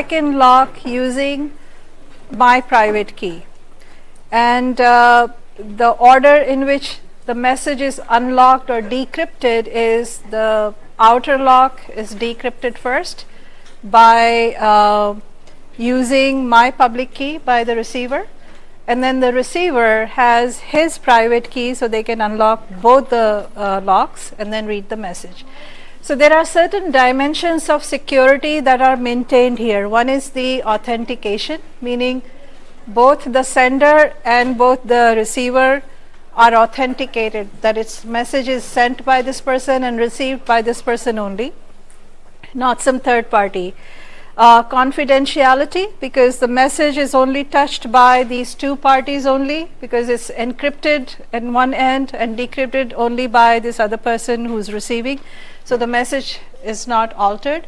can lock using my private key, and the order in which the message is unlocked or decrypted is the outer lock is decrypted first by using my public key by the receiver, and then the receiver has his private key, so they can unlock both the locks and then read the message. So there are certain dimensions of security that are maintained here. One is the authentication, meaning both the sender and both the receiver are authenticated, that its message is sent by this person and received by this person only, not some third party. Confidentiality, because the message is only touched by these two parties only, because it's encrypted at one end and decrypted only by this other person who's receiving, so the message is not altered.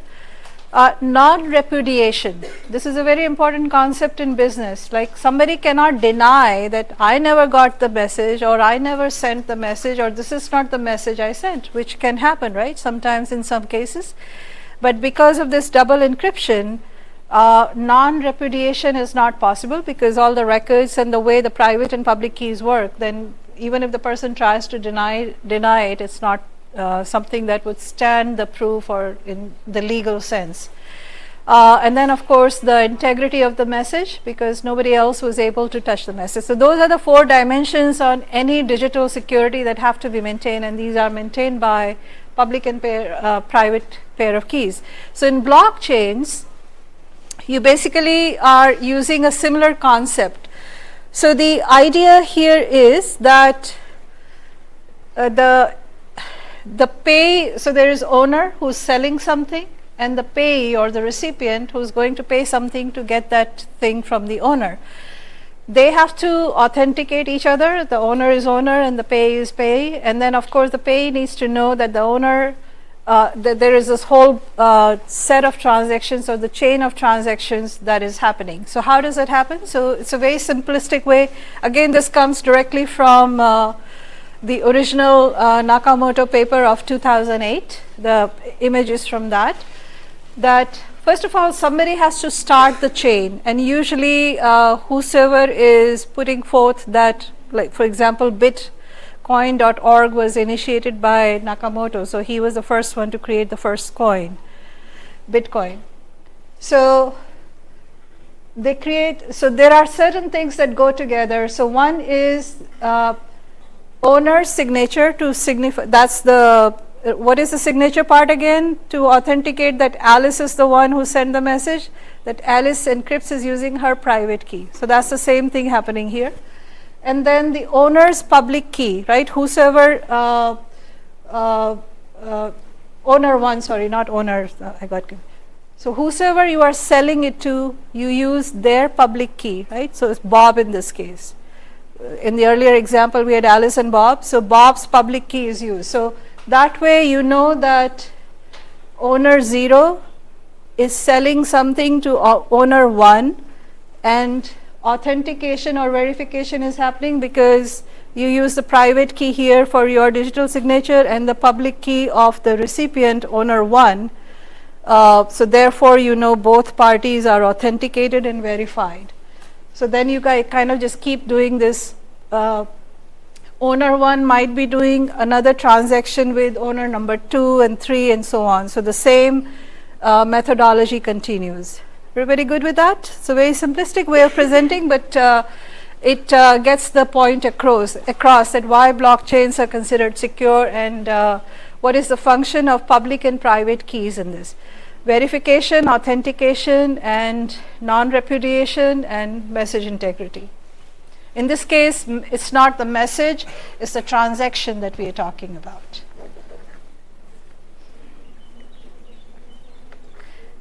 Non-repudiation, this is a very important concept in business. Like, somebody cannot deny that I never got the message, or I never sent the message, or this is not the message I sent, which can happen, right, sometimes in some cases. But because of this double encryption, non-repudiation is not possible, because all the records and the way the private and public keys work, then even if the person tries to deny it, it's not something that would stand the proof or in the legal sense. And then of course the integrity of the message, because nobody else was able to touch the message. So those are the 4 dimensions on any digital security that have to be maintained, and these are maintained by public and private pair of keys. So in blockchains, you basically are using a similar concept. So the idea here is that the pay, so there is owner who's selling something, and the payee or the recipient who's going to pay something to get that thing from the owner. They have to authenticate each other. The owner is owner and the payee is payee, and then of course the payee needs to know that the owner, that there is this whole set of transactions, or the chain of transactions that is happening. So how does it happen? So it's a very simplistic way. Again, this comes directly from the original Nakamoto paper of 2008. The image is from that. First of all, somebody has to start the chain, and usually whosoever is putting forth that, like for example, Bitcoin.org was initiated by Nakamoto, so he was the first one to create the first coin, Bitcoin. So they create, so there are certain things that go together. So one is owner's signature to signify, that's the, what is the signature part again? To authenticate that Alice is the one who sent the message, that Alice encrypts is using her private key. So that's the same thing happening here. And then the owner's public key, right? Whosoever, owner one, sorry, not owner, I got confused. So whosoever you are selling it to, you use their public key, right? So it's Bob in this case. In the earlier example, we had Alice and Bob, so Bob's public key is used. So that way you know that owner 0 is selling something to owner 1, and authentication or verification is happening because you use the private key here for your digital signature and the public key of the recipient, owner 1. So therefore you know both parties are authenticated and verified. So then you guys kind of just keep doing this. Owner 1 might be doing another transaction with owner number 2 and 3 and so on. So the same methodology continues. Everybody good with that? It's a very simplistic way of presenting, but it gets the point across that why blockchains are considered secure, and what is the function of public and private keys in this. Verification, authentication, and non-repudiation, and message integrity. In this case, it's not the message, it's the transaction that we are talking about.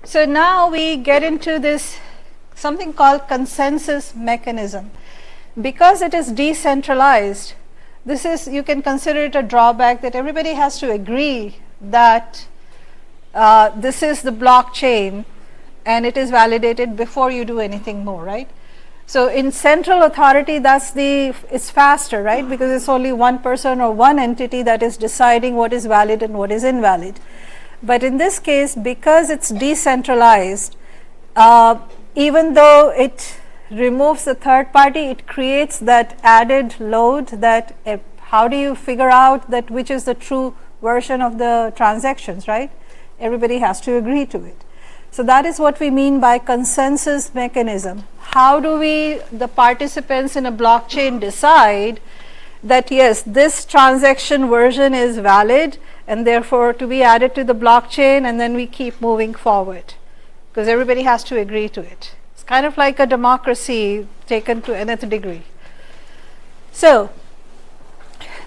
So now we get into this something called consensus mechanism. Because it is decentralized, this is, you can consider it a drawback that everybody has to agree that this is the blockchain and it is validated before you do anything more, right? So in central authority, it's faster, right? Because it's only one person or one entity that is deciding what is valid and what is invalid. But in this case, because it's decentralized, even though it removes the third party, it creates that added load that how do you figure out that which is the true version of the transactions, right? Everybody has to agree to it. So that is what we mean by consensus mechanism. How do we, the participants in a blockchain, decide that yes, this transaction version is valid and therefore to be added to the blockchain, and then we keep moving forward because everybody has to agree to it. It's kind of like a democracy taken to nth degree. So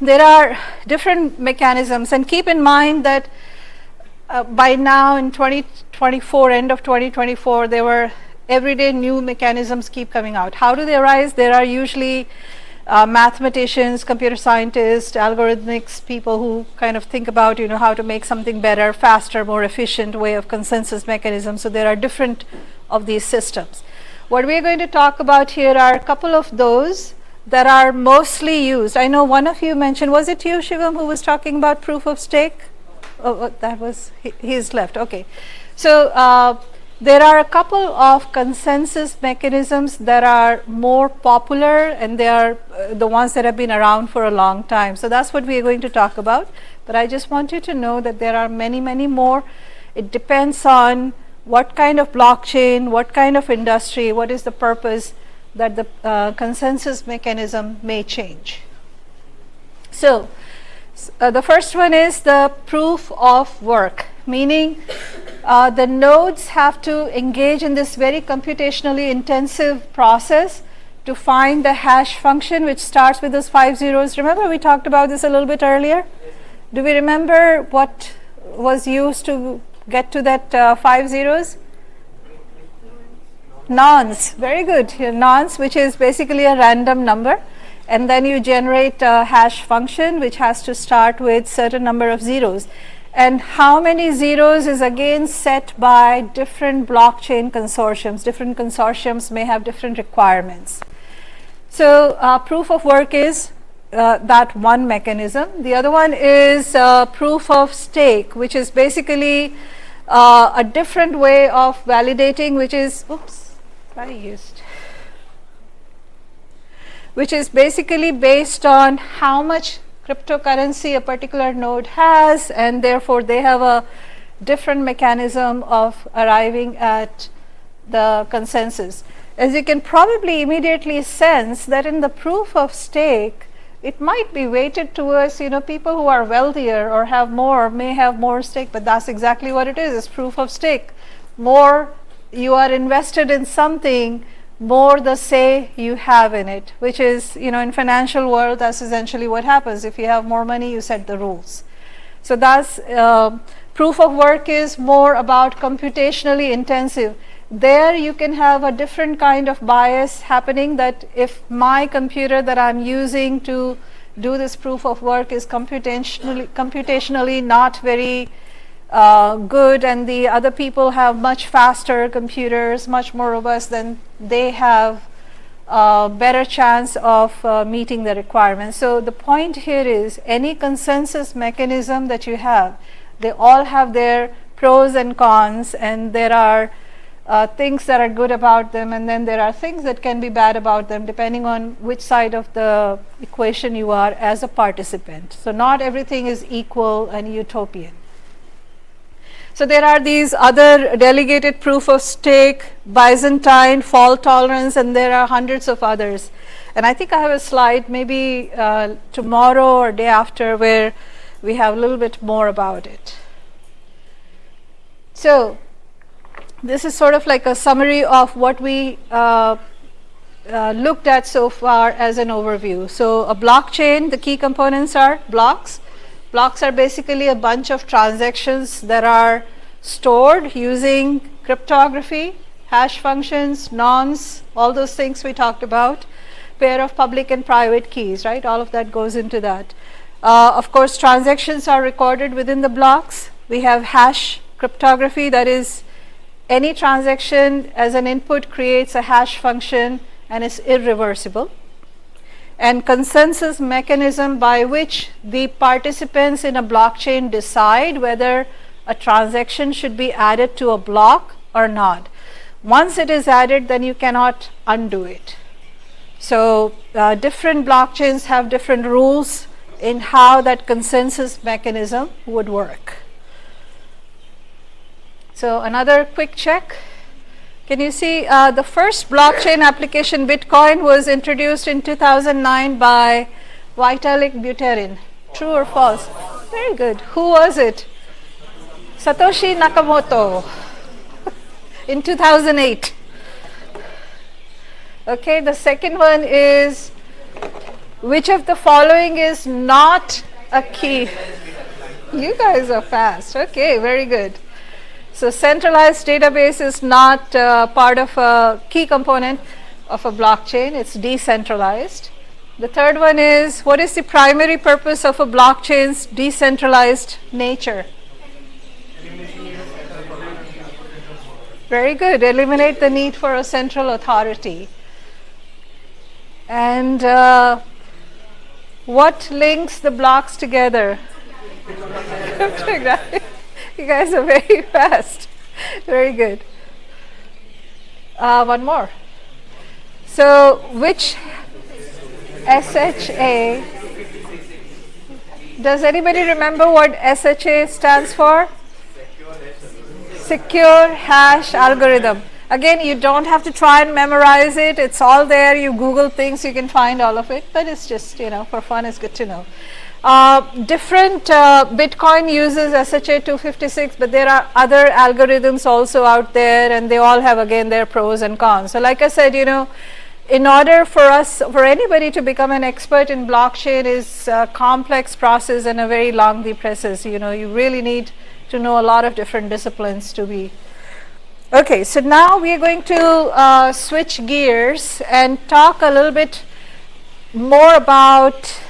there are different mechanisms, and keep in mind that by now in 2024, end of 2024, there were everyday new mechanisms keep coming out. How do they arise? There are usually mathematicians, computer scientists, algorithmics, people who kind of think about, you know, how to make something better, faster, more efficient way of consensus mechanism. So there are different of these systems. What we are going to talk about here are a couple of those that are mostly used. I know one of you mentioned, was it you, Shivam, who was talking about proof of stake? Oh, that was, he's left, okay. So there are a couple of consensus mechanisms that are more popular, and they are the ones that have been around for a long time. So that's what we are going to talk about. But I just want you to know that there are many, many more. It depends on what kind of blockchain, what kind of industry, what is the purpose that the consensus mechanism may change. So the first one is the proof of work, meaning the nodes have to engage in this very computationally intensive process to find the hash function which starts with those 5 zeros. Remember we talked about this a little bit earlier? Do we remember what was used to get to that 5 zeros? Nonce, very good. Nonce, which is basically a random number, and then you generate a hash function which has to start with certain number of zeros. And how many zeros is again set by different blockchain consortiums. Different consortiums may have different requirements. So proof of work is that one mechanism. The other one is proof of stake, which is basically a different way of validating, which is, which is basically based on how much cryptocurrency a particular node has, and therefore they have a different mechanism of arriving at the consensus. As you can probably immediately sense that in the proof of stake, it might be weighted towards, you know, people who are wealthier or have more may have more stake, but that's exactly what it is. It's proof of stake. More you are invested in something, more the say you have in it, which is, you know, in financial world, that's essentially what happens. If you have more money, you set the rules. So that's proof of work is more about computationally intensive. There you can have a different kind of bias happening, that if my computer that I'm using to do this proof of work is computationally not very good, and the other people have much faster computers, much more robust, then they have a better chance of meeting the requirements. So the point here is any consensus mechanism that you have, they all have their pros and cons, and there are things that are good about them, and then there are things that can be bad about them depending on which side of the equation you are as a participant. So not everything is equal and utopian. So there are these other delegated proof of stake, Byzantine, fault tolerance, and there are hundreds of others. And I think I have a slide maybe tomorrow or day after where we have a little bit more about it. So this is sort of like a summary of what we looked at so far as an overview. So a blockchain, the key components are blocks. Blocks are basically a bunch of transactions that are stored using cryptography, hash functions, nonce, all those things we talked about, pair of public and private keys, right? All of that goes into that. Of course, transactions are recorded within the blocks. We have hash cryptography, that is, any transaction as an input creates a hash function and is irreversible. And consensus mechanism by which the participants in a blockchain decide whether a transaction should be added to a block or not. Once it is added, then you cannot undo it. So different blockchains have different rules in how that consensus mechanism would work. So another quick check. Can you see the first blockchain application, Bitcoin, was introduced in 2009 by Vitalik Buterin. True or false? Very good. Who was it? Satoshi Nakamoto in 2008. Okay, the second one is, which of the following is not a key? You guys are fast. Okay, very good. So centralized database is not part of a key component of a blockchain. It's decentralized. The third one is, what is the primary purpose of a blockchain's decentralized nature? Very good. Eliminate the need for a central authority. And what links the blocks together? Cryptography. You guys are very fast. Very good. One more. So, which SHA, does anybody remember what SHA stands for? Secure Hash Algorithm. Again, you don't have to try and memorize it. It's all there. You Google things, you can find all of it. But it's just, for fun, it's good to know. Different Bitcoin uses SHA-256, but there are other algorithms also out there, and they all have, again, their pros and cons. So like I said, in order for anybody to become an expert in blockchain is a complex process and a very lengthy process. You really need to know a lot of different disciplines to be. Okay, so now we are going to switch gears and talk a little bit more about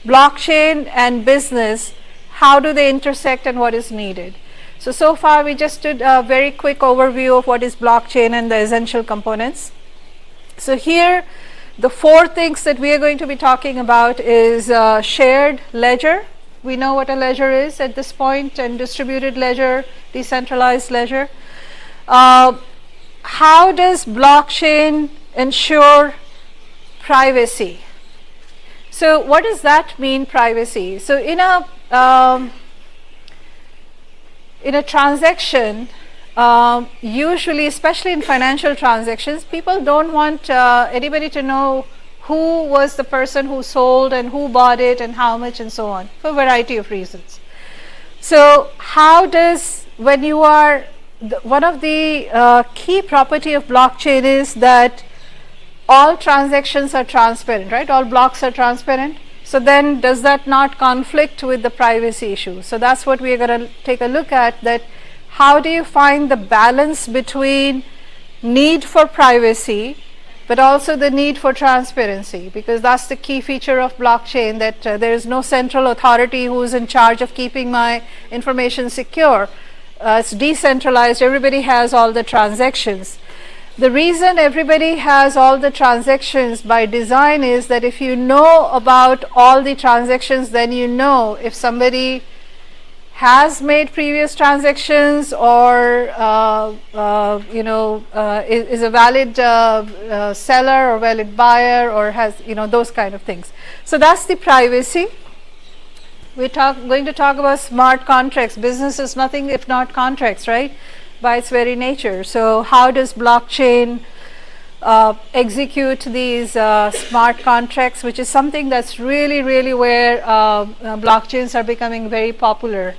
blockchain and business. How do they intersect and what is needed? So far we just did a very quick overview of what is blockchain and the essential components. So here the four things that we are going to be talking about is shared ledger. We know what a ledger is at this point, and distributed ledger, decentralized ledger. How does blockchain ensure privacy? So what does that mean, privacy? So in a transaction, usually, especially in financial transactions, people don't want anybody to know who was the person who sold and who bought it and how much and so on, for a variety of reasons. So how does, when you are, one of the key property of blockchain is that all transactions are transparent, right? All blocks are transparent. So then does that not conflict with the privacy issue? So that's what we are going to take a look at, that how do you find the balance between need for privacy but also the need for transparency, because that's the key feature of blockchain, that there is no central authority who is in charge of keeping my information secure. It's decentralized. Everybody has all the transactions. The reason everybody has all the transactions by design is that if you know about all the transactions, then you know if somebody has made previous transactions or is a valid seller or valid buyer, or has those kind of things. So that's the privacy. We're going to talk about smart contracts. Business is nothing if not contracts, right? By its very nature. So how does blockchain execute these smart contracts, which is something that's really where blockchains are becoming very popular.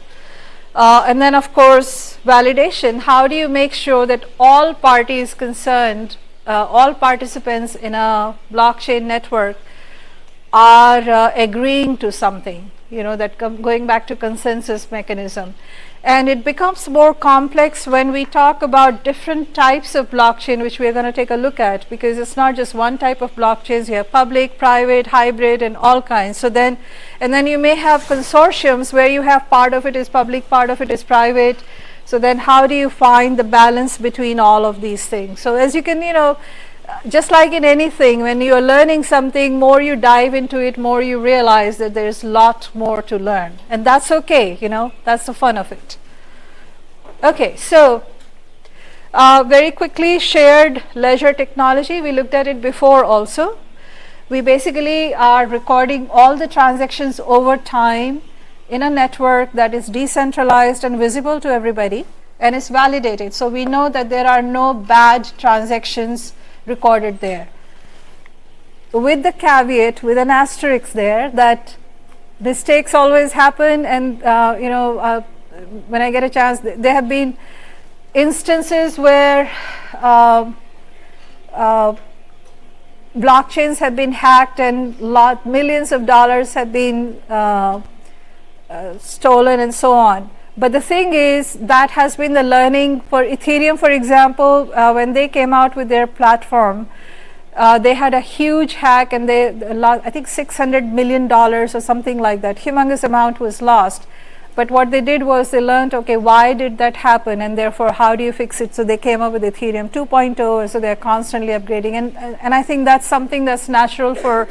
And then of course validation. How do you make sure that all parties concerned, all participants in a blockchain network are agreeing to something, that going back to consensus mechanism. And it becomes more complex when we talk about different types of blockchain, which we are going to take a look at, because it's not just one type of blockchains. You have public, private, hybrid, and all kinds. So then, and then you may have consortiums where you have part of it is public, part of it is private. So then how do you find the balance between all of these things? So as you can, just like in anything, when you are learning something, more you dive into it, more you realize that there's a lot more to learn. And that's okay, that's the fun of it. Okay, so Very quickly, shared ledger technology, we looked at it before also. We basically are recording all the transactions over time in a network that is decentralized and visible to everybody, and it's validated. So we know that there are no bad transactions recorded there. With the caveat, with an asterisk there, that mistakes always happen, and when I get a chance, there have been instances where blockchains have been hacked and millions of dollars have been stolen and so on. But the thing is, that has been the learning for Ethereum, for example. When they came out with their platform, they had a huge hack, and I think $600 million or something like that, humongous amount was lost. But what they did was they learned, okay, why did that happen, and therefore how do you fix it? So they came up with Ethereum 2.0, so they're constantly upgrading, and I think that's something that's natural for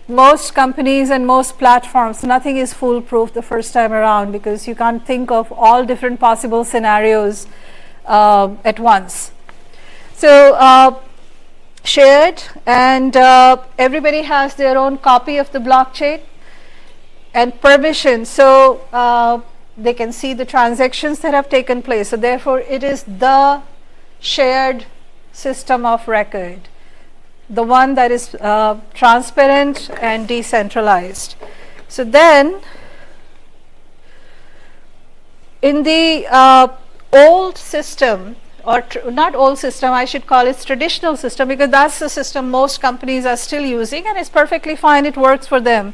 most companies and most platforms. Nothing is foolproof the first time around, because you can't think of all different possible scenarios at once. So shared, and everybody has their own copy of the blockchain, and permission, so they can see the transactions that have taken place. So therefore it is the shared system of record, the one that is transparent and decentralized. So then in the old system, or not old system, I should call it traditional system, because that's the system most companies are still using, and it's perfectly fine, it works for them.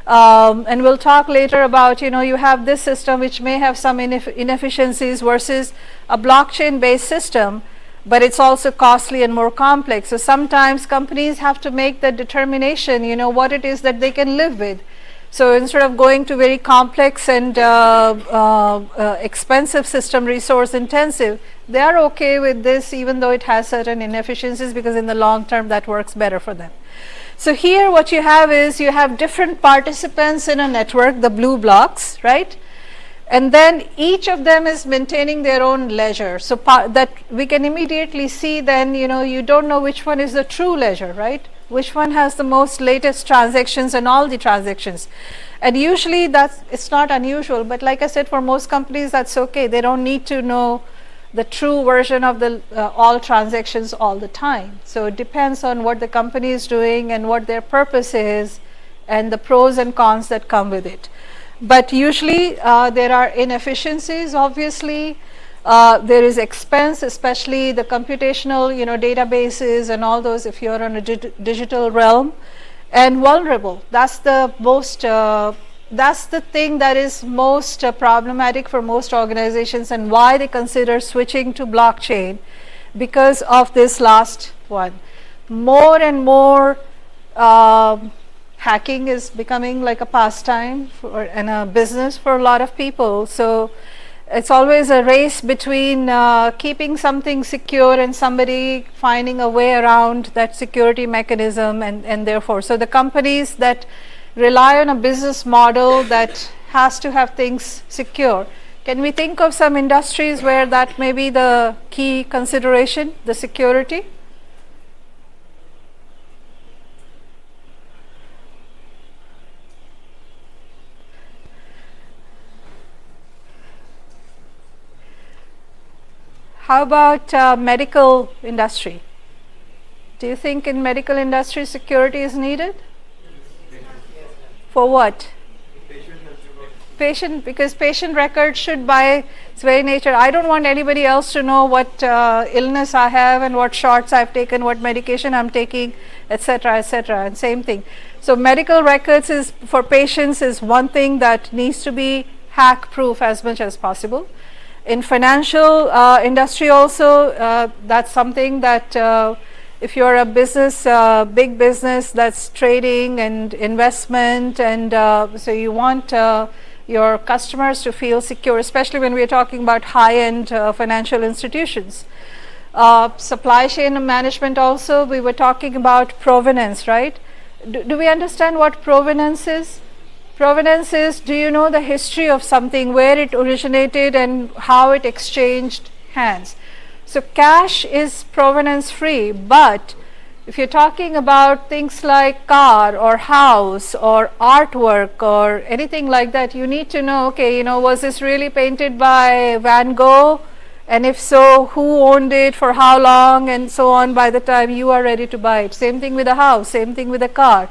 And we'll talk later about, you have this system which may have some inefficiencies versus a blockchain based system, but it's also costly and more complex. So sometimes companies have to make the determination, what it is that they can live with. So instead of going to very complex and expensive system, resource intensive, they are okay with this, even though it has certain inefficiencies, because in the long term that works better for them. So here what you have is, you have different participants in a network, the blue blocks, right? And then each of them is maintaining their own ledger. So that we can immediately see then, you don't know which one is the true ledger, right? Which one has the most latest transactions and all the transactions. And usually it's not unusual, but like I said, for most companies that's okay. They don't need to know the true version of the all transactions all the time. So it depends on what the company is doing and what their purpose is, and the pros and cons that come with it. But usually there are inefficiencies, obviously. There is expense, especially the computational databases and all those, if you're on a digital realm, and vulnerable. That's the most that's the thing that is most problematic for most organizations, and why they consider switching to blockchain, because of this last one. More and more hacking is becoming like a pastime and a business for a lot of people. So it's always a race between keeping something secure and somebody finding a way around that security mechanism, and therefore, so the companies that rely on a business model that has to have things secure. Can we think of some industries where that may be the key consideration, the security? How about medical industry? Do you think in medical industry security is needed? For what? Patient, because patient records should by its very nature, I don't want anybody else to know what illness I have and what shots I've taken, what medication I'm taking, etc., etc., and same thing. So medical records is for patients is one thing that needs to be hack proof as much as possible. In financial industry also, that's something that if you're a business, big business that's trading and investment, and so you want your customers to feel secure, especially when we're talking about high-end financial institutions. Supply chain management also, we were talking about provenance, right? Do we understand what provenance is? Provenance is, do you know the history of something, where it originated and how it exchanged hands? So cash is provenance free, but if you're talking about things like car or house or artwork or anything like that, you need to know, okay, you know, was this really painted by Van Gogh? And if so, who owned it for how long and so on by the time you are ready to buy it. Same thing with a house, same thing with a car.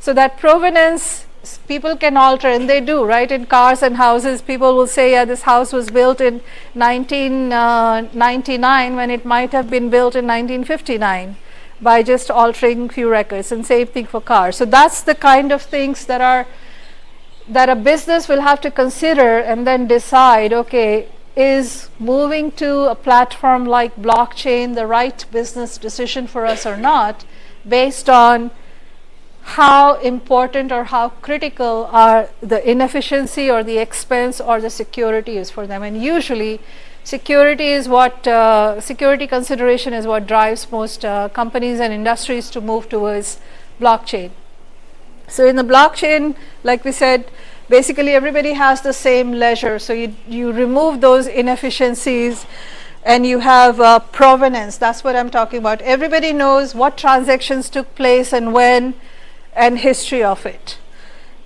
So that provenance people can alter, and they do, right? In cars and houses, people will say, yeah, this house was built in 1999 when it might have been built in 1959 by just altering few records, and same thing for cars. So that's the kind of things that a business will have to consider and then decide, okay, is moving to a platform like blockchain the right business decision for us or not, based on how important or how critical are the inefficiency or the expense or the security is for them. And usually security is what security consideration is what drives most companies and industries to move towards blockchain. So in the blockchain, like we said, basically everybody has the same ledger, so you remove those inefficiencies and you have provenance. That's what I'm talking about. Everybody knows what transactions took place and when, and history of it,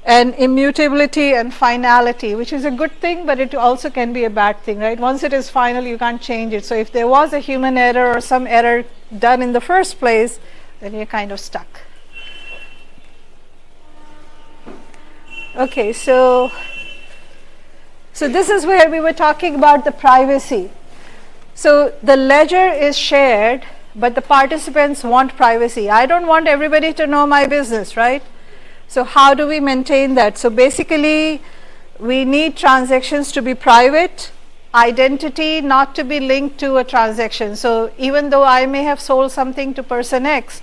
and immutability and finality, which is a good thing, but it also can be a bad thing, right? Once it is final, you can't change it. So if there was a human error or some error done in the first place, then you're kind of stuck. Okay, so this is where we were talking about the privacy. So the ledger is shared, but the participants want privacy. I don't want everybody to know my business, right? So how do we maintain that? So basically, we need transactions to be private, identity not to be linked to a transaction. So even though I may have sold something to person X,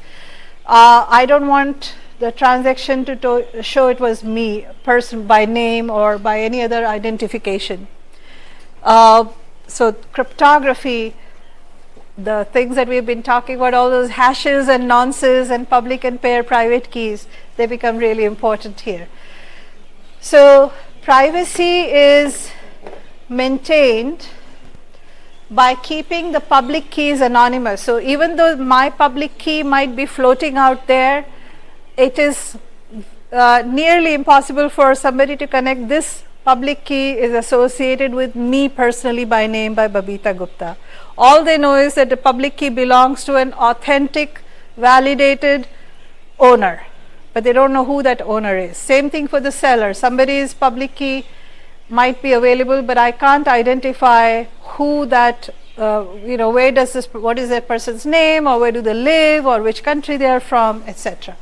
I don't want the transaction to show it was me, person by name or by any other identification. So cryptography, the things that we've been talking about, all those hashes and nonces and public and pair private keys, they become really important here. So privacy is maintained by keeping the public keys anonymous. So even though my public key might be floating out there, it is nearly impossible for somebody to connect. This public key is associated with me personally by name, by Babita Gupta. All they know is that the public key belongs to an authentic, validated owner, but they don't know who that owner is. Same thing for the seller. Somebody's public key might be available, but I can't identify who that, where does this, what is that person's name, or where do they live, or which country they are from, etc.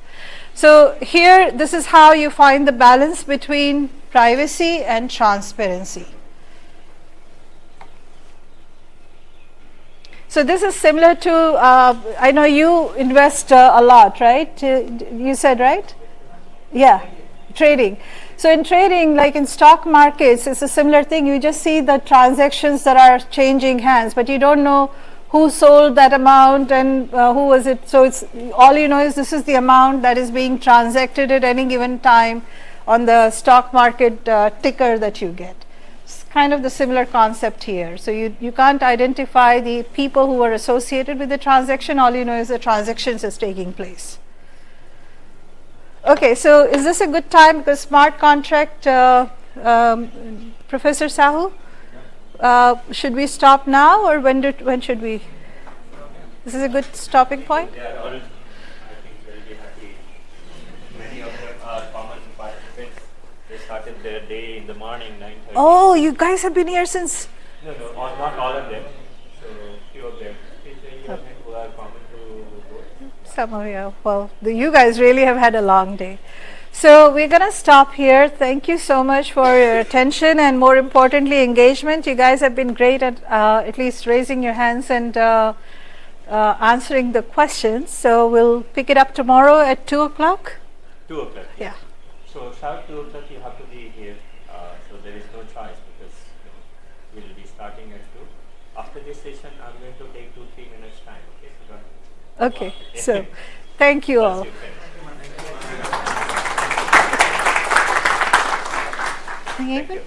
So here, this is how you find the balance between privacy and transparency. So this is similar to, I know you invest a lot, right? You said, right? Yeah, trading. So in trading, like in stock markets, it's a similar thing. You just see the transactions that are changing hands, but you don't know who sold that amount and who was it. So it's all you know is this is the amount that is being transacted at any given time on the stock market ticker that you get. It's kind of the similar concept here. So you can't identify the people who are associated with the transaction. All you know is the transactions is taking place. Okay, so is this a good time, because smart contract, Professor Sahu? Should we stop now, or when should we? This is a good stopping point? Yeah, I think we'll be happy. Many of them are common participants. They started their day in the morning, 9:30. Oh, you guys have been here since? No, not all of them. So few of them. Who are common to both. Some of you. Well, you guys really have had a long day. So we're going to stop here. Thank you so much for your attention and, more importantly, engagement. You guys have been great at least raising your hands and answering the questions. So we'll pick it up tomorrow at 2 o'clock. 2 o'clock. Yeah. So sharp 2 o'clock you have to be here. So there is no choice, because we'll be starting at 2. After this session, I'm going to take 2-3 minutes time. Okay. So don't. Okay. So thank you all. Even?